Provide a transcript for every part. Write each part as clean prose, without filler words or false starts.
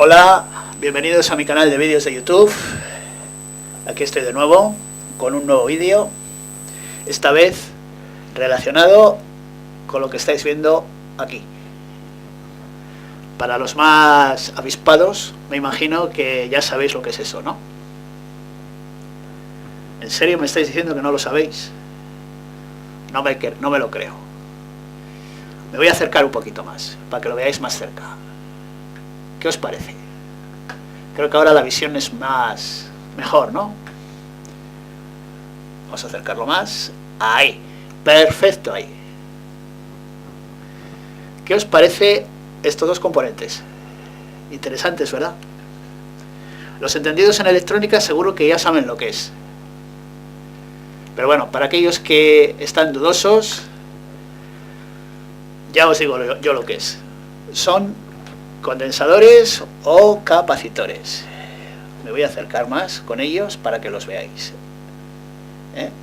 Hola, bienvenidos a mi canal de vídeos de YouTube. Aquí estoy de nuevo con un nuevo vídeo, esta vez relacionado con lo que estáis viendo aquí. Para los más avispados, me imagino que ya sabéis lo que es eso, ¿no? ¿En serio me estáis diciendo que no lo sabéis? No me lo creo. Me voy a acercar un poquito más, para que lo veáis más cerca. ¿Qué os parece? Creo que ahora la visión es mejor, ¿no? Vamos a acercarlo más. Ahí, perfecto, ahí. ¿Qué os parece estos dos componentes? Interesantes, ¿verdad? Los entendidos en electrónica seguro que ya saben lo que es. Pero bueno, para aquellos que están dudosos, ya os digo yo lo que es. Son condensadores o capacitores. Me voy a acercar más con ellos para que los veáis.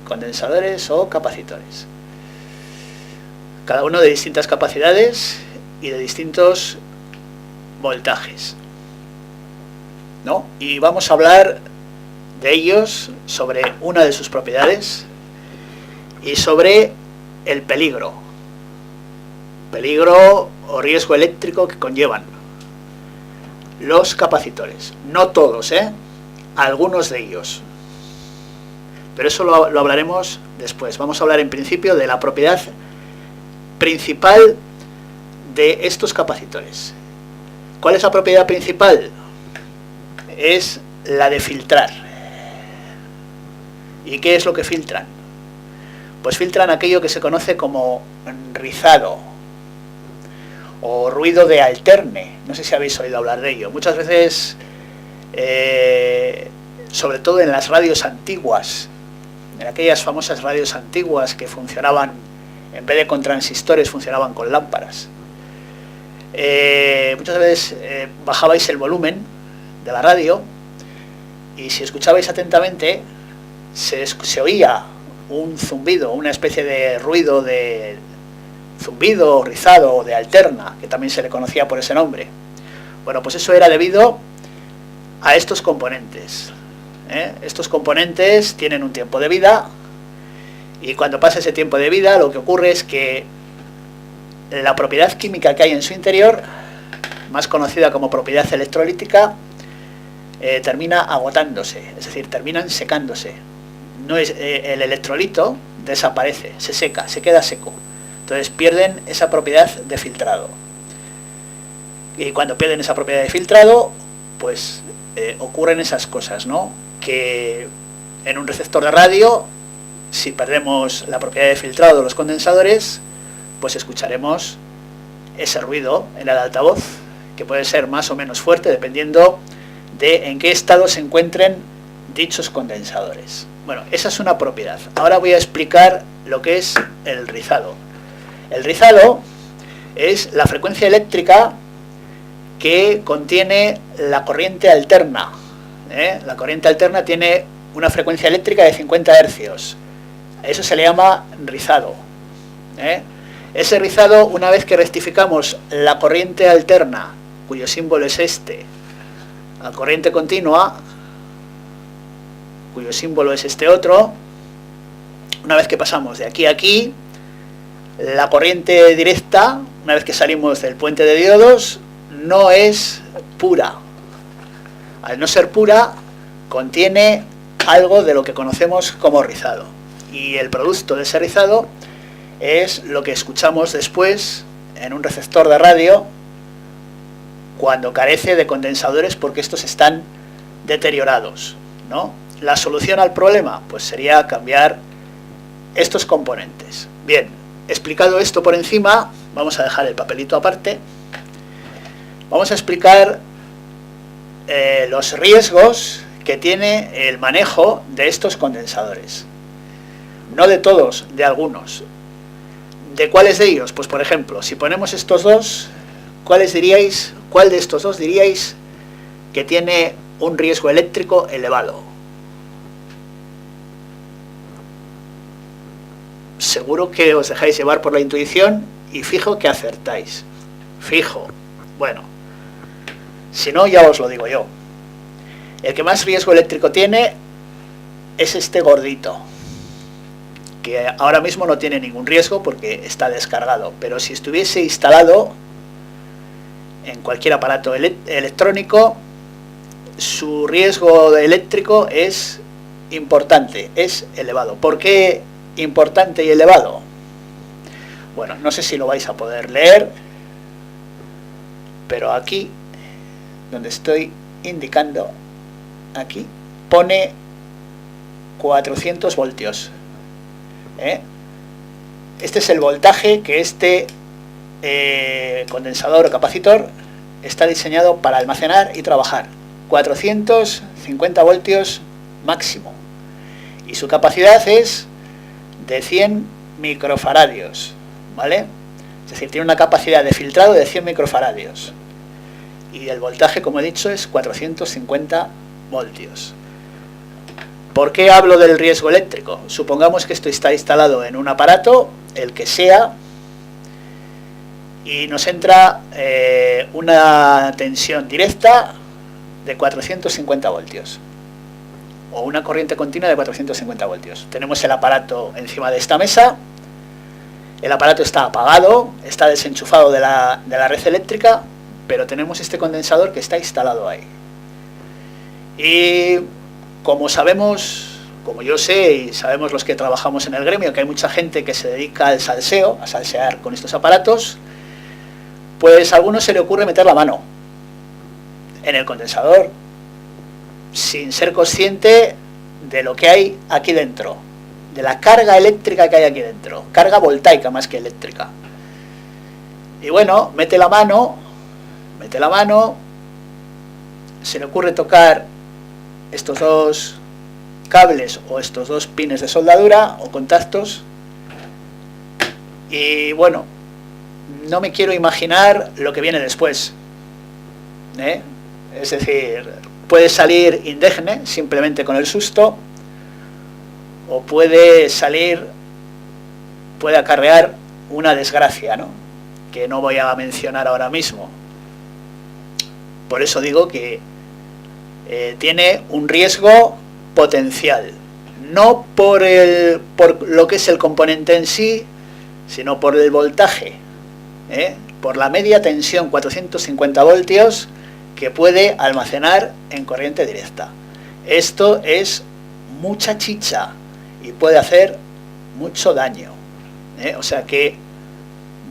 Condensadores o capacitores. Cada uno de distintas capacidades y de distintos voltajes, ¿no? Y vamos a hablar de ellos, sobre una de sus propiedades y sobre el peligro o riesgo eléctrico que conllevan los capacitores. No todos, algunos de ellos, pero eso lo hablaremos después. Vamos a hablar en principio de la propiedad principal de estos capacitores. ¿Cuál es la propiedad principal? Es la de filtrar. ¿Y qué es lo que filtran? Pues filtran aquello que se conoce como rizado o ruido de alterne. No sé si habéis oído hablar de ello. Muchas veces, sobre todo en las radios antiguas, en aquellas famosas radios antiguas que funcionaban, en vez de con transistores, funcionaban con lámparas. Muchas veces bajabais el volumen de la radio y si escuchabais atentamente se oía un zumbido, una especie de ruido de zumbido, rizado o de alterna, que también se le conocía por ese nombre. Bueno, pues eso era debido a estos componentes. Estos componentes tienen un tiempo de vida y cuando pasa ese tiempo de vida lo que ocurre es que la propiedad química que hay en su interior, más conocida como propiedad electrolítica, termina agotándose, es decir, terminan secándose. No es, el electrolito desaparece, se seca, se queda seco. Entonces pierden esa propiedad de filtrado. Y cuando pierden esa propiedad de filtrado, pues ocurren esas cosas, ¿no? Que en un receptor de radio, si perdemos la propiedad de filtrado de los condensadores, pues escucharemos ese ruido en el altavoz, que puede ser más o menos fuerte dependiendo de en qué estado se encuentren dichos condensadores. Bueno, esa es una propiedad. Ahora voy a explicar lo que es el rizado. El rizado es la frecuencia eléctrica que contiene la corriente alterna. La corriente alterna tiene una frecuencia eléctrica de 50 Hz. Eso se le llama rizado. Ese rizado, una vez que rectificamos la corriente alterna, cuyo símbolo es este, la corriente continua, cuyo símbolo es este otro, una vez que pasamos de aquí a aquí, la corriente directa, una vez que salimos del puente de diodos, no es pura. Al no ser pura, contiene algo de lo que conocemos como rizado. Y el producto de ese rizado es lo que escuchamos después en un receptor de radio cuando carece de condensadores porque estos están deteriorados, ¿no? La solución al problema pues sería cambiar estos componentes. Bien, explicado esto por encima, vamos a dejar el papelito aparte. Vamos a explicar los riesgos que tiene el manejo de estos condensadores. No de todos, de algunos. ¿De cuáles de ellos? Pues por ejemplo, si ponemos estos dos, ¿cuál de estos dos diríais que tiene un riesgo eléctrico elevado? Seguro que os dejáis llevar por la intuición y fijo que acertáis. Fijo. Bueno, Si no, ya os lo digo yo. El que más riesgo eléctrico tiene es este gordito, que ahora mismo no tiene ningún riesgo porque está descargado, pero si estuviese instalado en cualquier aparato electrónico, su riesgo eléctrico es importante, es elevado. ¿Por qué importante y elevado? Bueno, no sé si lo vais a poder leer, pero aquí, donde estoy indicando, aquí, pone 400 voltios. Este es el voltaje que este condensador o capacitor está diseñado para almacenar y trabajar. 450 voltios máximo. Y su capacidad es de 100 microfaradios, ¿vale? Es decir, tiene una capacidad de filtrado de 100 microfaradios. Y el voltaje, como he dicho, es 450 voltios. ¿Por qué hablo del riesgo eléctrico? Supongamos que esto está instalado en un aparato, el que sea, y nos entra una tensión directa de 450 voltios. O una corriente continua de 450 voltios. Tenemos el aparato encima de esta mesa. El aparato está apagado, está desenchufado de la red eléctrica, pero tenemos este condensador que está instalado ahí. Y como sabemos, como yo sé y sabemos los que trabajamos en el gremio, que hay mucha gente que se dedica al salseo, a salsear con estos aparatos, pues a algunos se le ocurre meter la mano en el condensador sin ser consciente de lo que hay aquí dentro, de la carga eléctrica que hay aquí dentro, carga voltaica más que eléctrica. Y bueno, mete la mano, se le ocurre tocar estos dos cables o estos dos pines de soldadura o contactos, y bueno, no me quiero imaginar lo que viene después, es decir, puede salir indemne simplemente con el susto, o puede acarrear una desgracia, ¿no?, que no voy a mencionar ahora mismo. Por eso digo que tiene un riesgo potencial, no por lo que es el componente en sí, sino por el voltaje, por la media tensión, 450 voltios, que puede almacenar en corriente directa. Esto es mucha chicha y puede hacer mucho daño, o sea que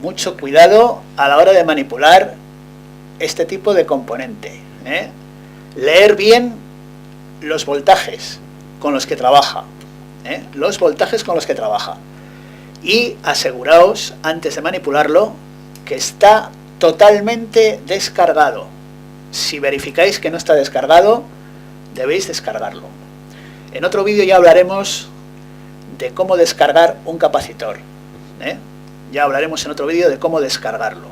mucho cuidado a la hora de manipular este tipo de componente, leer bien los voltajes con los que trabaja, y aseguraos antes de manipularlo que está totalmente descargado. Si verificáis que no está descargado, debéis descargarlo. En otro vídeo ya hablaremos de cómo descargar un capacitor, ya hablaremos en otro vídeo de cómo descargarlo.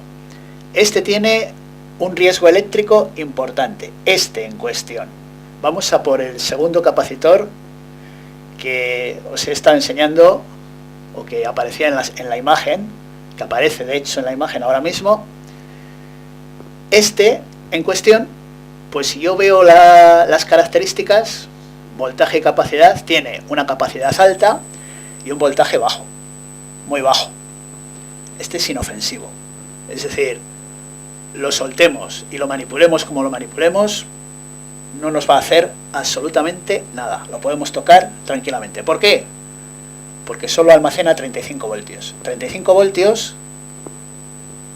Este tiene un riesgo eléctrico importante, este en cuestión. Vamos a por el segundo capacitor que os he estado enseñando, o que aparecía en la imagen, que aparece de hecho en la imagen ahora mismo. Este en cuestión, pues si yo veo las características, voltaje y capacidad, tiene una capacidad alta y un voltaje bajo, muy bajo. Este es inofensivo, es decir, lo soltemos y lo manipulemos como lo manipulemos, no nos va a hacer absolutamente nada, lo podemos tocar tranquilamente. ¿Por qué? Porque solo almacena 35 voltios. 35 voltios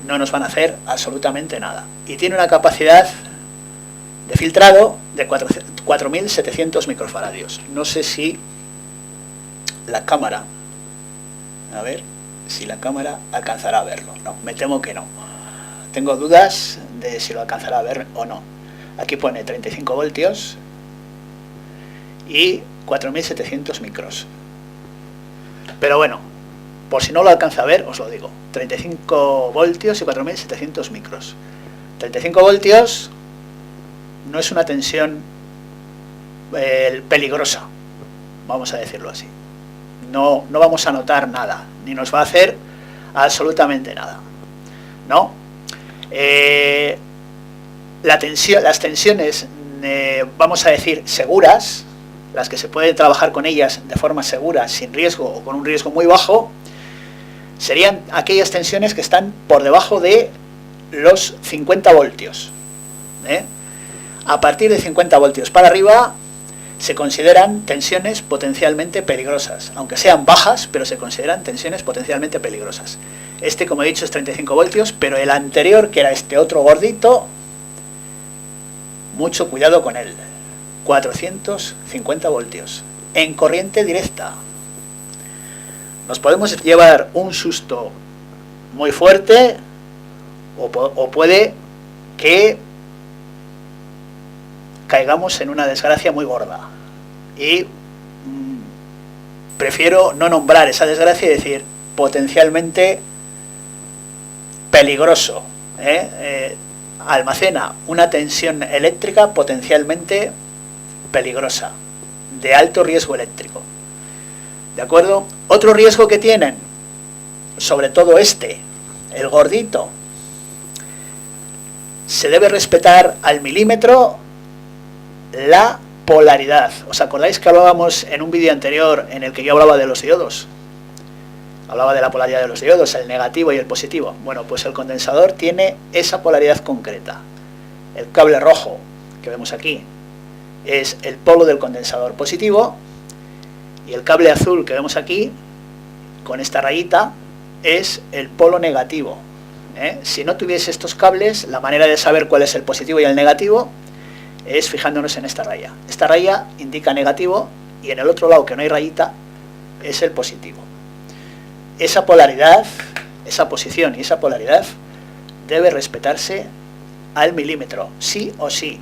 no nos van a hacer absolutamente nada. Y tiene una capacidad de filtrado de 4700 microfaradios. No sé si la cámara, a ver si la cámara alcanzará a verlo. No, me temo que no. Tengo dudas de si lo alcanzará a ver o no. Aquí pone 35 voltios y 4700 micros. Pero bueno, por si no lo alcanza a ver, os lo digo. 35 voltios y 4700 micros. 35 voltios no es una tensión peligrosa, vamos a decirlo así. No vamos a notar nada, ni nos va a hacer absolutamente nada, ¿no? las tensiones, vamos a decir, seguras, las que se puede trabajar con ellas de forma segura, sin riesgo o con un riesgo muy bajo, serían aquellas tensiones que están por debajo de los 50 voltios. A partir de 50 voltios para arriba se consideran tensiones potencialmente peligrosas, aunque sean bajas, pero se consideran tensiones potencialmente peligrosas. Este, como he dicho, es 35 voltios, pero el anterior, que era este otro gordito, mucho cuidado con él, 450 voltios, en corriente directa. Nos podemos llevar un susto muy fuerte, o puede que caigamos en una desgracia muy gorda. Y prefiero no nombrar esa desgracia y decir potencialmente peligroso. Almacena una tensión eléctrica potencialmente peligrosa, de alto riesgo eléctrico. ¿De acuerdo? Otro riesgo que tienen, sobre todo el gordito, se debe respetar al milímetro la polaridad. ¿Os acordáis que hablábamos en un vídeo anterior en el que yo hablaba de los diodos? Hablaba de la polaridad de los diodos, el negativo y el positivo. Bueno, pues el condensador tiene esa polaridad concreta. El cable rojo que vemos aquí es el polo del condensador positivo, y el cable azul que vemos aquí, con esta rayita, es el polo negativo. Si no tuviese estos cables, la manera de saber cuál es el positivo y el negativo es fijándonos en esta raya. Esta raya indica negativo y en el otro lado, que no hay rayita, es el positivo. Esa polaridad, esa posición y esa polaridad debe respetarse al milímetro, sí o sí.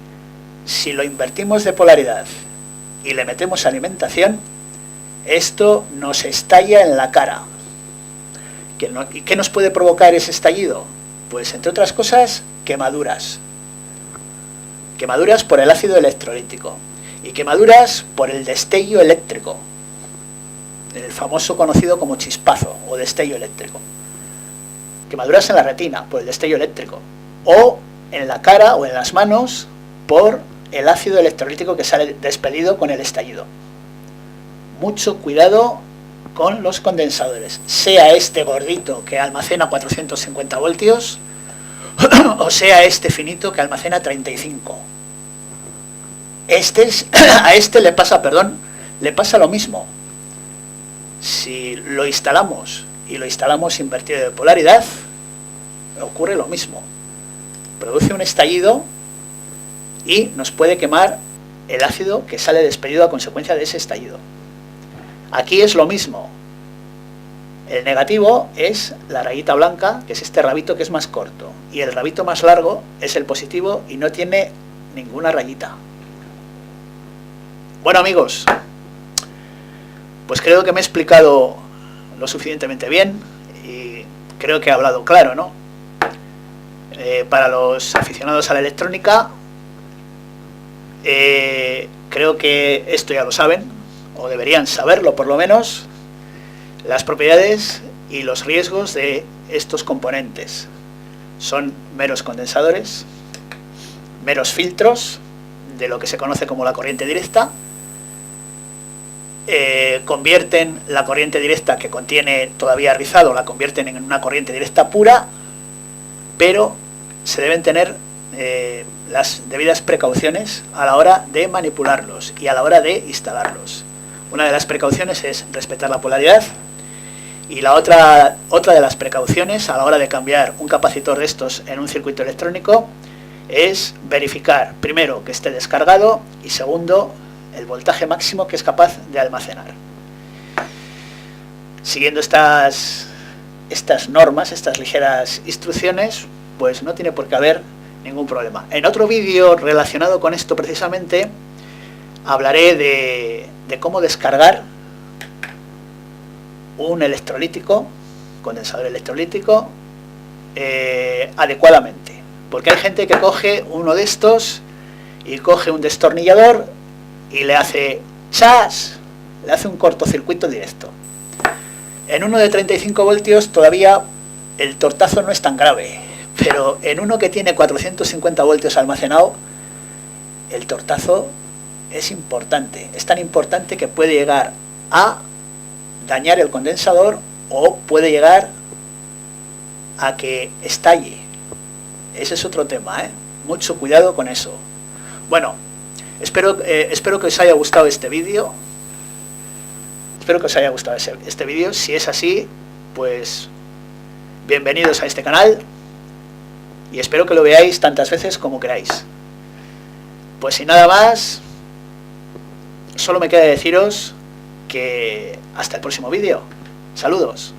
Si lo invertimos de polaridad y le metemos alimentación, esto nos estalla en la cara. ¿Y qué nos puede provocar ese estallido? Pues, entre otras cosas, quemaduras. Quemaduras por el ácido electrolítico y quemaduras por el destello eléctrico, el famoso conocido como chispazo o destello eléctrico. Quemaduras en la retina por el destello eléctrico, o en la cara o en las manos por el ácido electrolítico que sale despedido con el estallido. Mucho cuidado con los condensadores, sea este gordito que almacena 450 voltios o sea este finito que almacena 35. A este le pasa lo mismo. Si lo instalamos y lo instalamos invertido de polaridad, ocurre lo mismo. Produce un estallido y nos puede quemar el ácido que sale despedido a consecuencia de ese estallido. Aquí es lo mismo. El negativo es la rayita blanca, que es este rabito que es más corto, y el rabito más largo es el positivo y no tiene ninguna rayita. Bueno, amigos, pues creo que me he explicado lo suficientemente bien y creo que he hablado claro, ¿no? Para los aficionados a la electrónica, creo que esto ya lo saben, o deberían saberlo por lo menos, las propiedades y los riesgos de estos componentes. Son meros condensadores, meros filtros de lo que se conoce como la corriente directa. Convierten la corriente directa que contiene todavía rizado, la convierten en una corriente directa pura, pero se deben tener las debidas precauciones a la hora de manipularlos y a la hora de instalarlos. Una de las precauciones es respetar la polaridad, y la otra de las precauciones a la hora de cambiar un capacitor de estos en un circuito electrónico es verificar, primero, que esté descargado, y segundo, el voltaje máximo que es capaz de almacenar. Siguiendo estas normas, estas ligeras instrucciones, pues no tiene por qué haber ningún problema. En otro vídeo relacionado con esto precisamente, hablaré de cómo descargar un electrolítico, condensador electrolítico, adecuadamente. Porque hay gente que coge uno de estos y coge un destornillador y le hace ¡chas!, le hace un cortocircuito directo. En uno de 35 voltios todavía el tortazo no es tan grave, Pero en uno que tiene 450 voltios almacenado, el tortazo es importante. Es tan importante que puede llegar a dañar el condensador o puede llegar a que estalle. Ese es otro tema, ¿eh? Mucho cuidado con eso. Bueno, espero que os haya gustado este vídeo. Espero que os haya gustado este vídeo. Si es así, pues bienvenidos a este canal y espero que lo veáis tantas veces como queráis. Pues sin nada más, solo me queda deciros que hasta el próximo vídeo. Saludos.